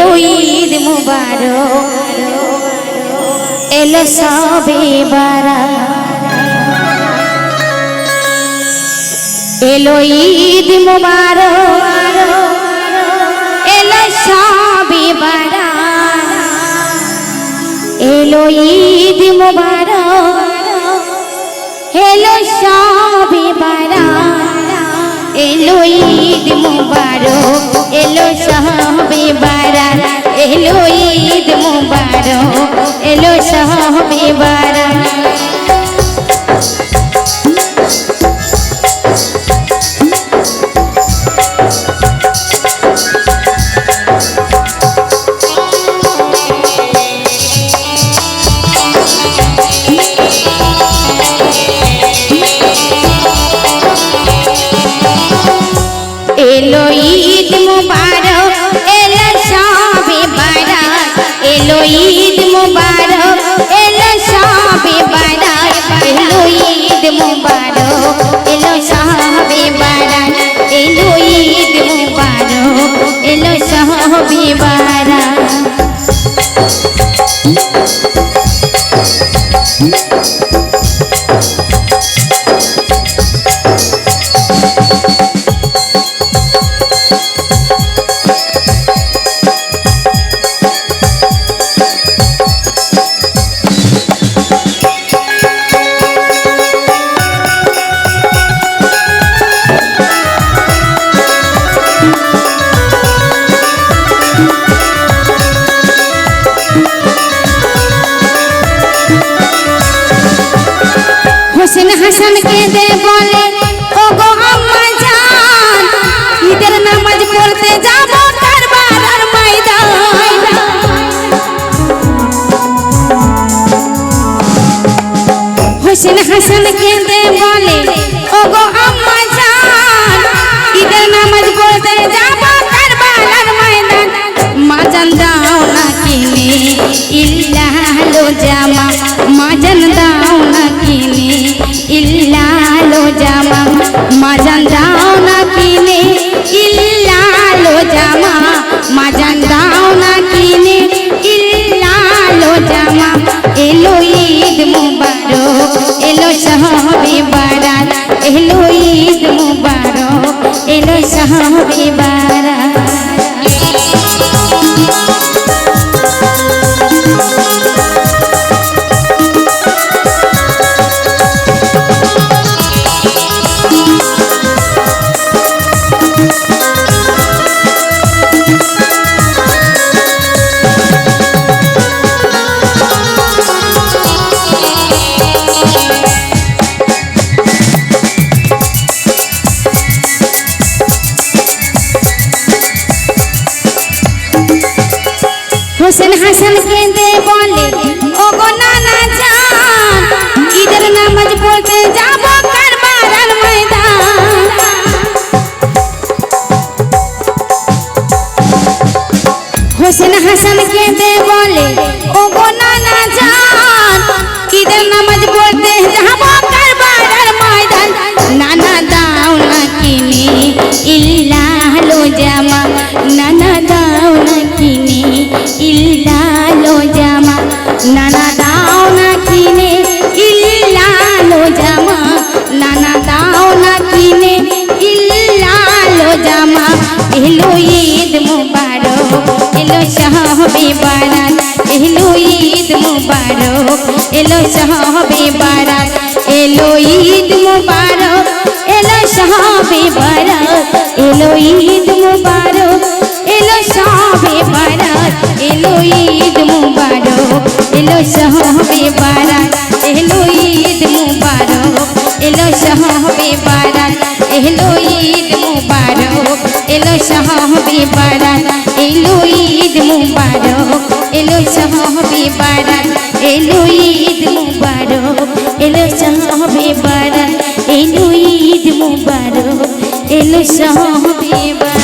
এলো ঈদ মুবারক এলো শবে বারাত এলো ঈদ মুবারক এলো শবে বারাত এলো ঈদ মুবারক এলো শবে বারাত এলো ঈদ মুবারক এলো শবে বারাত এলো ঈদ মুবারক এলো শবে বারাত এলো ঈদ মুবারক এলো শবে বারাত এলো ঈদ মুবারক এলো শবে বারাত এলো ঈদ মুবারক এলো শবে বারাত এলো ঈদ মুবারক এলো শবে বারাত হোসেন হাসান কেঁদে বলে ও গো আম্মা জান ঈদের নামাজ পড়তে যাব কারবালার ময়দান হোসেন হাসান কেঁদে বলে ও গো আম্মা জান ঈদের নামাজ পড়তে যাব কারবালার ময়দান মা জান দাও না কিনে ইল্লাহলো জামা মা জান দাও না কিনে ইল্লাহলো জামা মা জান দাও না কিনে ইল্লাহলো জামা মা জান দাও না কিনে ইল্লাহলো জামা এলো ঈদ মুবারক এলো শবে বারাত এলো ঈদ মুবারক এলো শবে বারাত হোসেন হাসান কেঁদে বলে ও গো নানা জান ঈদের নামাজ পড়তে যাব কারবালার ময়দান হোসেন হাসান কেঁদে বলে ও গো নানা জান ঈদের নামাজ পড়তে যাব কারবালার ময়দান নানা দাও না কিনে ইল্লাহলো জামা নানা দাও না কিনে ইল্লাহলো জামা নানা দাও না কিনে ইল্লাহলো জামা নানা দাও না কিনে ইল্লাহলো জামা এলো ঈদ মুবারক এলো শবে বারাত এলো ঈদ মুবারক এলো শবে বারাত এলো ঈদ মুবারক এলো শবে বারাত এলো ঈদ মুবারক এলো শবে বারাত এলো ঈদ মুবারক এলো শবে বারাত এলো ঈদ মুবারক এলো শবে বারাত এলো ঈদ মুবারক এলো শবে বারাত এলো ঈদ মুবারক এলো শবে বারাত এলো ঈদ মুবারক এলো শবে বারাত এলো ঈদ মুবারক এলো শবে বারাত।